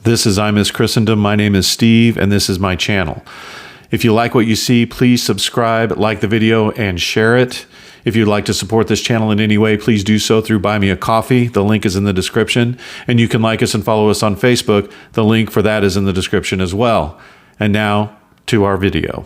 This is I Miss Christendom. My name is Steve, and this is my channel. If you like what you see, please subscribe, like the video, and share it. If you'd like to support this channel in any way, please do so through Buy Me a Coffee. The link is in the description. And you can like us and follow us on Facebook. The link for that is in the description as well. And now to our video.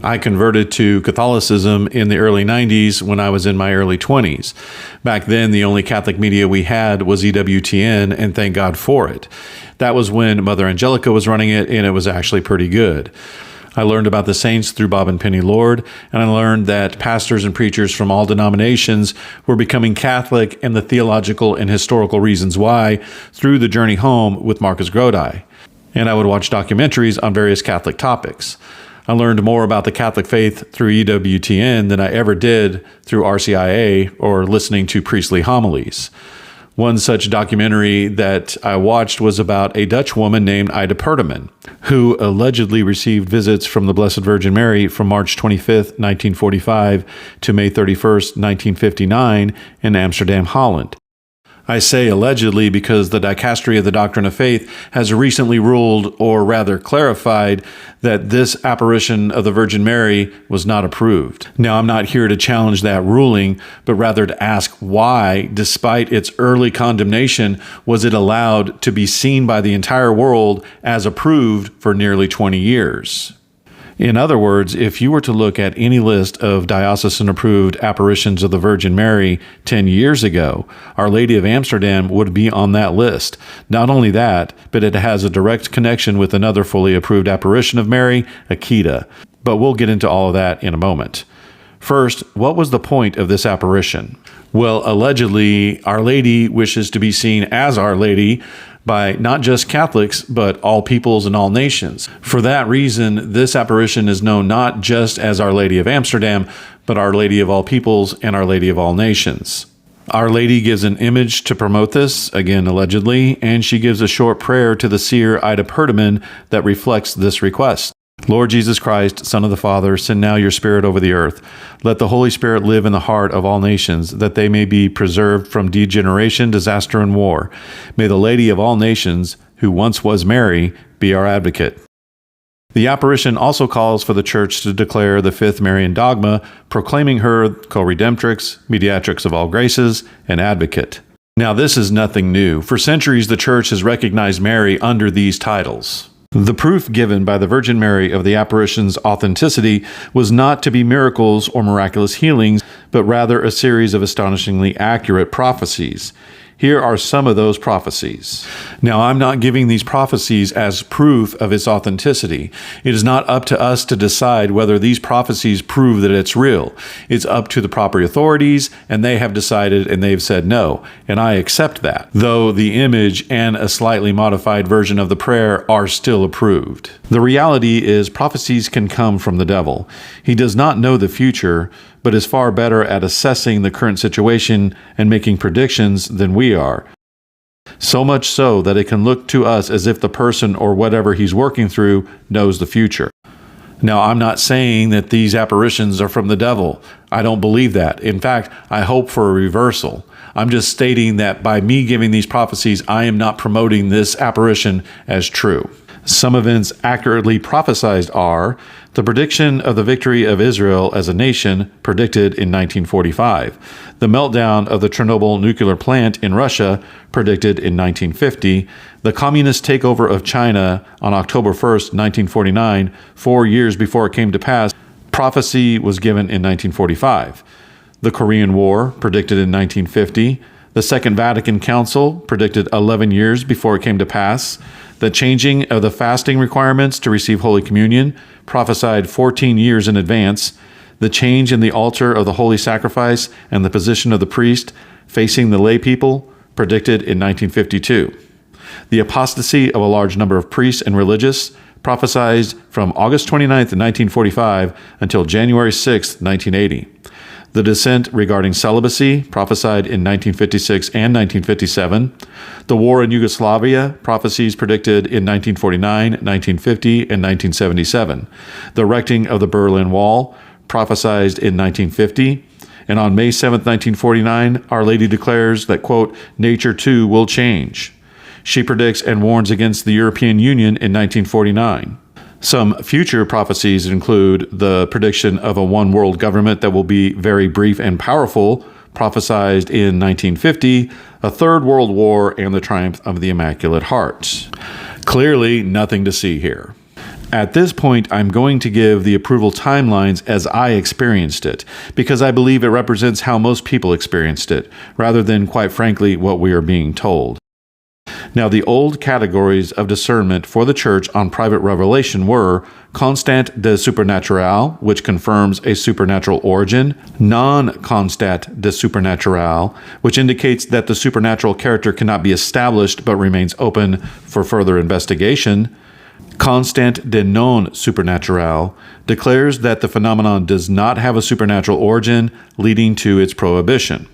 I converted to Catholicism in the early 90s when I was in my early 20s. Back then, the only Catholic media we had was EWTN, and thank God for it. That was when Mother Angelica was running it, and it was actually pretty good. I learned about the saints through Bob and Penny Lord, and I learned that pastors and preachers from all denominations were becoming Catholic, and the theological and historical reasons why through The Journey Home with Marcus Grodi. And I would watch documentaries on various Catholic topics. I learned more about the Catholic faith through EWTN than I ever did through RCIA or listening to priestly homilies. One such documentary that I watched was about a Dutch woman named Ida Perteman, who allegedly received visits from the Blessed Virgin Mary from March 25th, 1945 to May 31st, 1959 in Amsterdam, Holland. I say allegedly because the Dicastery of the Doctrine of Faith has recently ruled, or rather clarified, that this apparition of the Virgin Mary was not approved. Now, I'm not here to challenge that ruling, but rather to ask why, despite its early condemnation, was it allowed to be seen by the entire world as approved for nearly 20 years? In other words, if you were to look at any list of diocesan-approved apparitions of the Virgin Mary 10 years ago, Our Lady of Amsterdam would be on that list. Not only that, but it has a direct connection with another fully approved apparition of Mary, Akita. But we'll get into all of that in a moment. First, what was the point of this apparition? Well, allegedly, Our Lady wishes to be seen as Our Lady by not just Catholics, but all peoples and all nations. For that reason, this apparition is known not just as Our Lady of Amsterdam, but Our Lady of all peoples and Our Lady of all nations. Our Lady gives an image to promote this, again allegedly, and she gives a short prayer to the seer Ida Perteman that reflects this request. Lord Jesus Christ, Son of the Father, send now your Spirit over the earth. Let the Holy Spirit live in the heart of all nations, that they may be preserved from degeneration, disaster, and war. May the Lady of all nations, who once was Mary, be our advocate. The apparition also calls for the Church to declare the fifth Marian dogma, proclaiming her co-redemptrix, mediatrix of all graces, and advocate. Now, this is nothing new. For centuries, the Church has recognized Mary under these titles. The proof given by the Virgin Mary of the apparition's authenticity was not to be miracles or miraculous healings, but rather a series of astonishingly accurate prophecies. Here are some of those prophecies. Now, I'm not giving these prophecies as proof of its authenticity. It is not up to us to decide whether these prophecies prove that it's real. It's up to the proper authorities, and they have decided and they've said no, and I accept that, though the image and a slightly modified version of the prayer are still approved. The reality is prophecies can come from the devil. He does not know the future, but is far better at assessing the current situation and making predictions than we are. So much so that it can look to us as if the person or whatever he's working through knows the future. Now, I'm not saying that these apparitions are from the devil. I don't believe that. In fact, I hope for a reversal. I'm just stating that by me giving these prophecies, I am not promoting this apparition as true. Some events accurately prophesied are the prediction of the victory of Israel as a nation predicted in 1945, the meltdown of the Chernobyl nuclear plant in Russia predicted in 1950, the communist takeover of China on October 1st, 1949, 4 years before it came to pass. Prophecy was given in 1945. The Korean War predicted in 1950, the Second Vatican Council predicted 11 years before it came to pass. The changing of the fasting requirements to receive Holy Communion, prophesied 14 years in advance. The change in the altar of the Holy Sacrifice and the position of the priest facing the lay people, predicted in 1952. The apostasy of a large number of priests and religious, prophesied from August 29th, 1945 until January 6th, 1980. The Descent regarding celibacy, prophesied in 1956 and 1957. The War in Yugoslavia, prophecies predicted in 1949, 1950, and 1977. The Erecting of the Berlin Wall, prophesied in 1950. And on May 7, 1949, Our Lady declares that, quote, nature too will change. She predicts and warns against the European Union in 1949. Some future prophecies include the prediction of a one-world government that will be very brief and powerful, prophesied in 1950, a third world war, and the triumph of the Immaculate Heart. Clearly, nothing to see here. At this point, I'm going to give the approval timelines as I experienced it, because I believe it represents how most people experienced it, rather than, quite frankly, what we are being told. Now, the old categories of discernment for the Church on private revelation were constat de supernatural, which confirms a supernatural origin, non-constat de supernatural, which indicates that the supernatural character cannot be established but remains open for further investigation, constant de non supernatural, declares that the phenomenon does not have a supernatural origin, leading to its prohibition.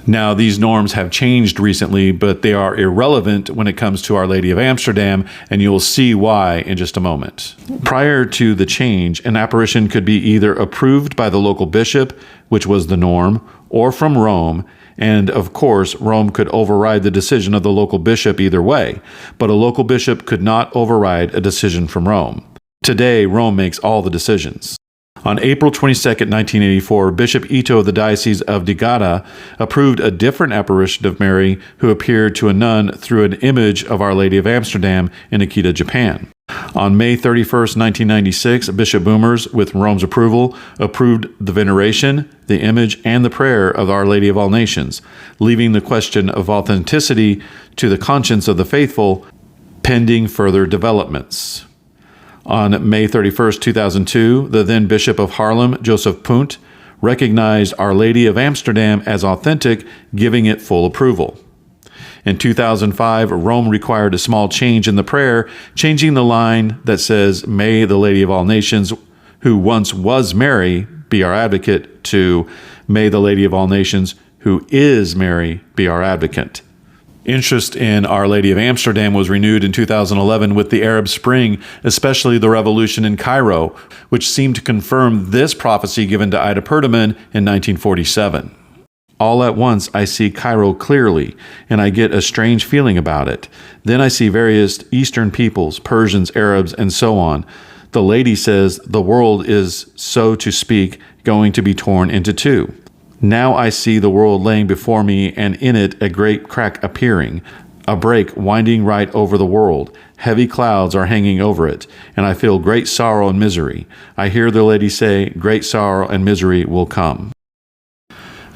Now, these norms have changed recently, but they are irrelevant when it comes to Our Lady of Amsterdam, and you'll see why in just a moment. Prior to the change, an apparition could be either approved by the local bishop, which was the norm, or from Rome, and of course, Rome could override the decision of the local bishop either way, but a local bishop could not override a decision from Rome. Today, Rome makes all the decisions. On April 22, 1984, Bishop Ito of the Diocese of Niigata approved a different apparition of Mary who appeared to a nun through an image of Our Lady of Amsterdam in Akita, Japan. On May 31, 1996, Bishop Boomers, with Rome's approval, approved the veneration, the image, and the prayer of Our Lady of All Nations, leaving the question of authenticity to the conscience of the faithful, pending further developments. On May 31, 2002, the then Bishop of Haarlem, Joseph Punt, recognized Our Lady of Amsterdam as authentic, giving it full approval. In 2005, Rome required a small change in the prayer, changing the line that says, "May the Lady of All Nations, who once was Mary, be our advocate," to "May the Lady of All Nations, who is Mary, be our advocate." Interest in Our Lady of Amsterdam was renewed in 2011 with the Arab Spring, especially the revolution in Cairo, which seemed to confirm this prophecy given to Ida Perdaman in 1947. All at once, I see Cairo clearly, and I get a strange feeling about it. Then I see various Eastern peoples, Persians, Arabs, and so on. The lady says the world is, so to speak, going to be torn into two. Now I see the world laying before me, and in it a great crack appearing, a break winding right over the world. Heavy clouds are hanging over it, and I feel great sorrow and misery. I hear the lady say, great sorrow and misery will come.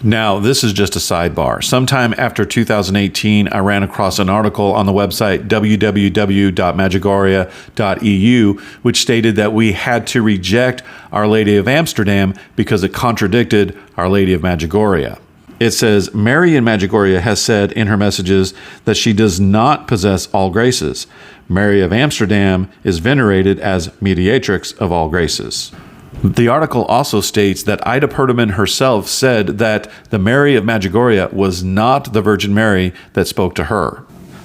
Now, this is just a sidebar. Sometime after 2018, I ran across an article on the website www.medjugorje.eu, which stated that we had to reject Our Lady of Amsterdam because it contradicted Our Lady of Medjugorje. It says, Mary in Medjugorje has said in her messages that she does not possess all graces. Mary of Amsterdam is venerated as mediatrix of all graces. The article also states that Ida Perdaman herself said that the Mary of Medjugorje was not the Virgin Mary that spoke to her.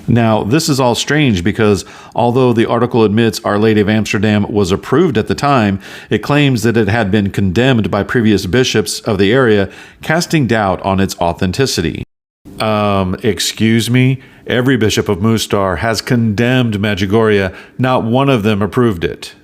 Now, this is all strange because although the article admits Our Lady of Amsterdam was approved at the time, it claims that it had been condemned by previous bishops of the area, casting doubt on its authenticity. Excuse me? Every bishop of Mostar has condemned Medjugorje. Not one of them approved it.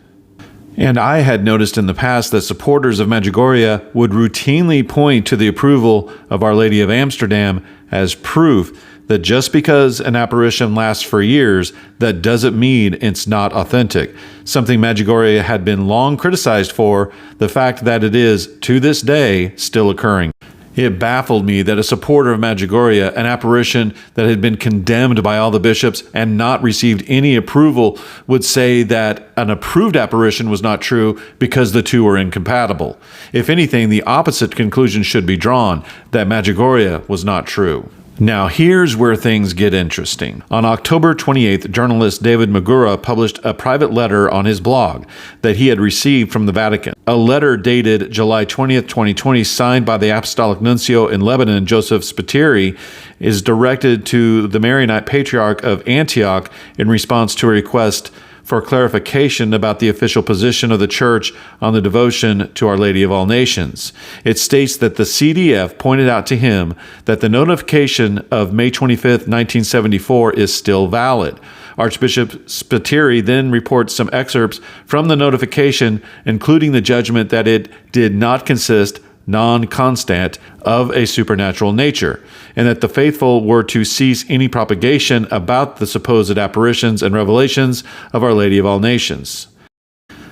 And I had noticed in the past that supporters of Medjugorje would routinely point to the approval of Our Lady of Amsterdam as proof that just because an apparition lasts for years, that doesn't mean it's not authentic. Something Medjugorje had been long criticized for, the fact that it is, to this day, still occurring. It baffled me that a supporter of Medjugorje, an apparition that had been condemned by all the bishops and not received any approval, would say that an approved apparition was not true because the two were incompatible. If anything, the opposite conclusion should be drawn, that Medjugorje was not true. Now, here's where things get interesting. On October 28th, journalist David Magura published a private letter on his blog that he had received from the Vatican. A letter dated July 20th, 2020, signed by the Apostolic Nuncio in Lebanon, Joseph Spiteri, is directed to the Maronite Patriarch of Antioch in response to a request for clarification about the official position of the Church on the devotion to Our Lady of All Nations. It states that the CDF pointed out to him that the notification of May 25th, 1974 is still valid. Archbishop Spiteri then reports some excerpts from the notification, including the judgment that it did not consist non-constant of a supernatural nature, and that the faithful were to cease any propagation about the supposed apparitions and revelations of Our Lady of All Nations.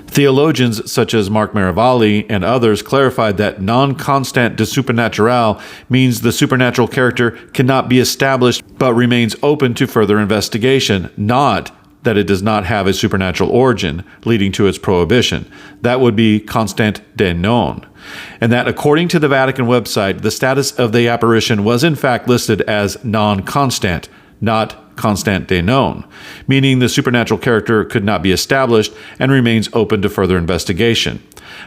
Theologians such as Mark Maravalli and others clarified that non-constant de supernatural means the supernatural character cannot be established but remains open to further investigation, not that it does not have a supernatural origin, leading to its prohibition. That would be constant de non. And that according to the Vatican website, the status of the apparition was in fact listed as non-constant, not constant de non, meaning the supernatural character could not be established and remains open to further investigation.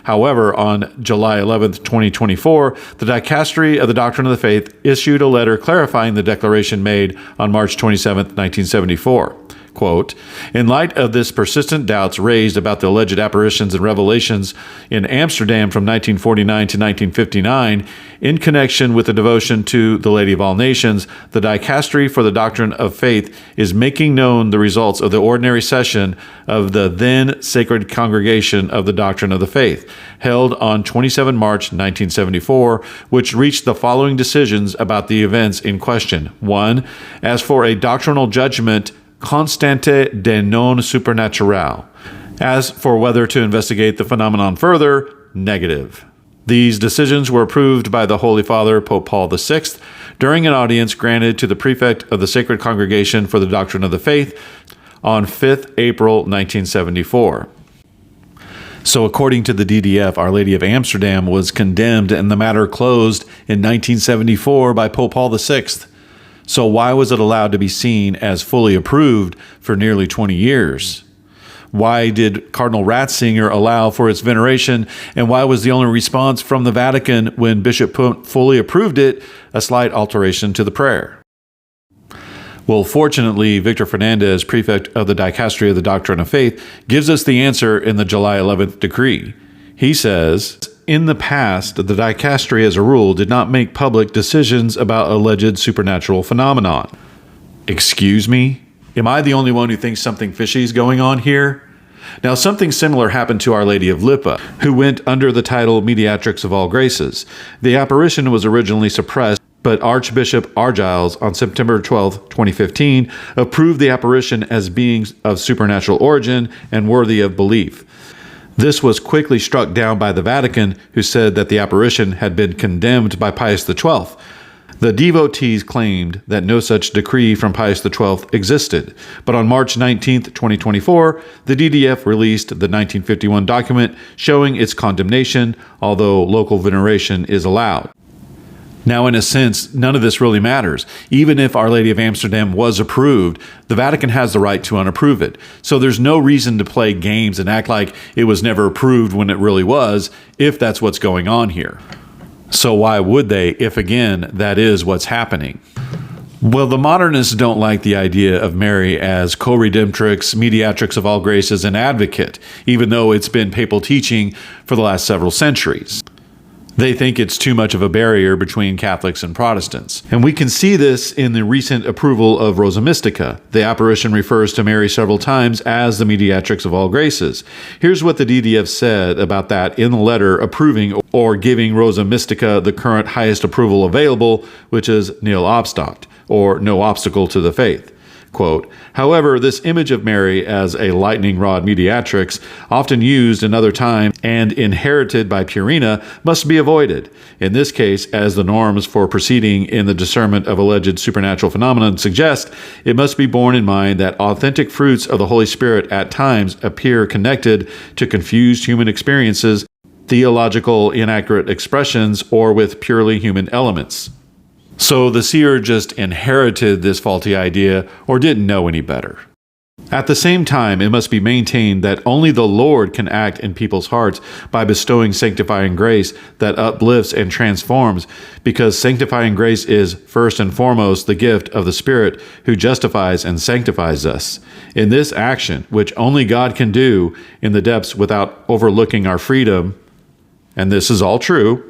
However, on July 11th, 2024, the Dicastery of the Doctrine of the Faith issued a letter clarifying the declaration made on March 27th, 1974. Quote, in light of this persistent doubts raised about the alleged apparitions and revelations in Amsterdam from 1949 to 1959, in connection with the devotion to the Lady of All Nations, the Dicastery for the Doctrine of Faith is making known the results of the ordinary session of the then Sacred Congregation of the Doctrine of the Faith, held on 27 March 1974, which reached the following decisions about the events in question. 1. As for a doctrinal judgment, constante de non supernatural. As for whether to investigate the phenomenon further, negative. These decisions were approved by the Holy Father, Pope Paul VI, during an audience granted to the prefect of the Sacred Congregation for the Doctrine of the Faith on 5th April 1974. So according to the DDF, Our Lady of Amsterdam was condemned and the matter closed in 1974 by Pope Paul VI. So why was it allowed to be seen as fully approved for nearly 20 years? Why did Cardinal Ratzinger allow for its veneration, and why was the only response from the Vatican when Bishop Punt fully approved it a slight alteration to the prayer? Well, fortunately, Victor Fernandez, prefect of the Dicastery of the Doctrine of Faith, gives us the answer in the July 11th decree. He says, in the past, the Dicastery as a rule did not make public decisions about alleged supernatural phenomenon. Excuse me? Am I the only one who thinks something fishy is going on here? Now, something similar happened to Our Lady of Lipa, who went under the title Mediatrix of All Graces. The apparition was originally suppressed, but Archbishop Argyles, on September 12, 2015, approved the apparition as being of supernatural origin and worthy of belief. This was quickly struck down by the Vatican, who said that the apparition had been condemned by Pius XII. The devotees claimed that no such decree from Pius XII existed, but on March 19, 2024, the DDF released the 1951 document showing its condemnation, although local veneration is allowed. Now, in a sense, none of this really matters. Even if Our Lady of Amsterdam was approved, the Vatican has the right to unapprove it. So there's no reason to play games and act like it was never approved when it really was, if that's what's going on here. So why would they, if again, that is what's happening? Well, the modernists don't like the idea of Mary as co-redemptrix, mediatrix of all graces, and advocate, even though it's been papal teaching for the last several centuries. They think it's too much of a barrier between Catholics and Protestants. And we can see this in the recent approval of Rosa Mystica. The apparition refers to Mary several times as the mediatrix of all graces. Here's what the DDF said about that in the letter approving or giving Rosa Mystica the current highest approval available, which is nil obstat, or no obstacle to the faith. Quote, however, this image of Mary as a lightning rod mediatrix, often used in other times and inherited by Purina, must be avoided. In this case, as the norms for proceeding in the discernment of alleged supernatural phenomena suggest, it must be borne in mind that authentic fruits of the Holy Spirit at times appear connected to confused human experiences, theological inaccurate expressions, or with purely human elements. So the seer just inherited this faulty idea or didn't know any better. At the same time, it must be maintained that only the Lord can act in people's hearts by bestowing sanctifying grace that uplifts and transforms, because sanctifying grace is, first and foremost, the gift of the Spirit who justifies and sanctifies us. In this action, which only God can do in the depths without overlooking our freedom, and this is all true,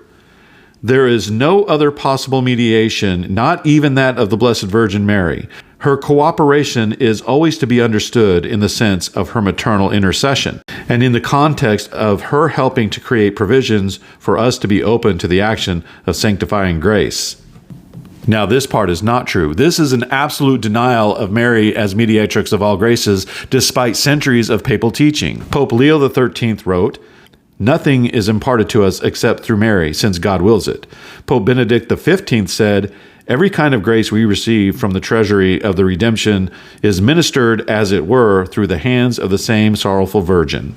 there is no other possible mediation, not even that of the Blessed Virgin Mary. Her cooperation is always to be understood in the sense of her maternal intercession, and in the context of her helping to create provisions for us to be open to the action of sanctifying grace. Now, this part is not true. This is an absolute denial of Mary as mediatrix of all graces, despite centuries of papal teaching. Pope Leo XIII wrote, "Nothing is imparted to us except through Mary, since God wills it." Pope Benedict XV said, "Every kind of grace we receive from the treasury of the redemption is ministered, as it were, through the hands of the same sorrowful Virgin."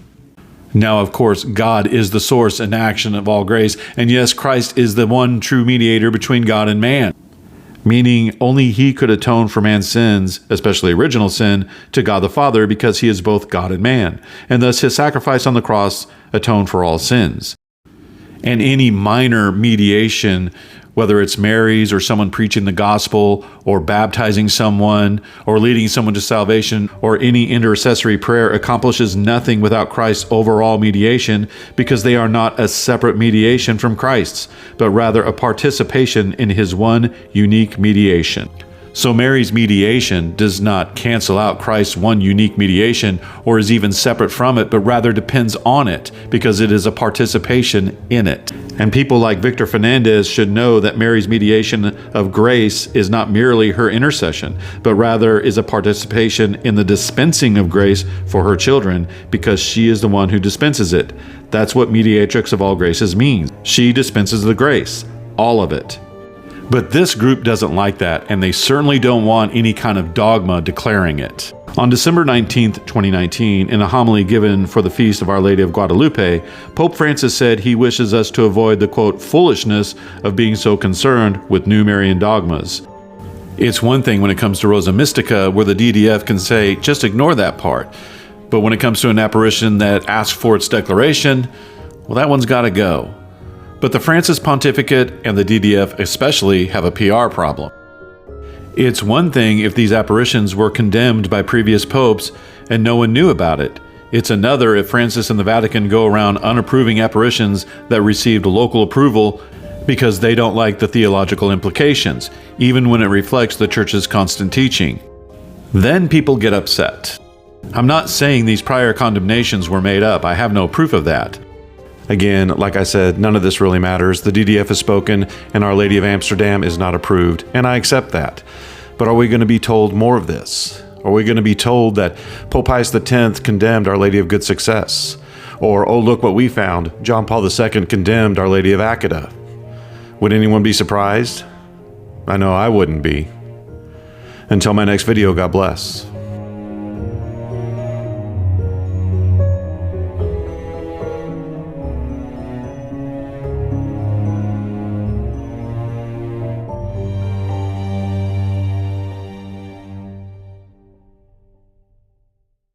Now, of course, God is the source and action of all grace, and yes, Christ is the one true mediator between God and man, meaning only He could atone for man's sins, especially original sin, to God the Father, because He is both God and man, and thus His sacrifice on the cross atoned for all sins. And any minor mediation, whether it's Mary's or someone preaching the gospel or baptizing someone or leading someone to salvation or any intercessory prayer, accomplishes nothing without Christ's overall mediation, because they are not a separate mediation from Christ's, but rather a participation in His one unique mediation. So Mary's mediation does not cancel out Christ's one unique mediation or is even separate from it, but rather depends on it, because it is a participation in it. And people like Victor Fernandez should know that Mary's mediation of grace is not merely her intercession, but rather is a participation in the dispensing of grace for her children, because she is the one who dispenses it. That's what mediatrix of all graces means. She dispenses the grace, all of it. But this group doesn't like that, and they certainly don't want any kind of dogma declaring it. On December 19, 2019, in a homily given for the Feast of Our Lady of Guadalupe, Pope Francis said he wishes us to avoid the, quote, foolishness of being so concerned with new Marian dogmas. It's one thing when it comes to Rosa Mystica, where the DDF can say, just ignore that part. But when it comes to an apparition that asks for its declaration, well, that one's got to go. But the Francis Pontificate and the DDF especially have a PR problem. It's one thing if these apparitions were condemned by previous popes and no one knew about it. It's another if Francis and the Vatican go around unapproving apparitions that received local approval because they don't like the theological implications, even when it reflects the Church's constant teaching. Then people get upset. I'm not saying these prior condemnations were made up. I have no proof of that. Again, like I said, none of this really matters. The DDF has spoken, and Our Lady of Amsterdam is not approved, and I accept that. But are we going to be told more of this? Are we going to be told that Pope Pius X condemned Our Lady of Good Success? Or, oh, look what we found, John Paul II condemned Our Lady of Acada? Would anyone be surprised? I know I wouldn't be. Until my next video, God bless.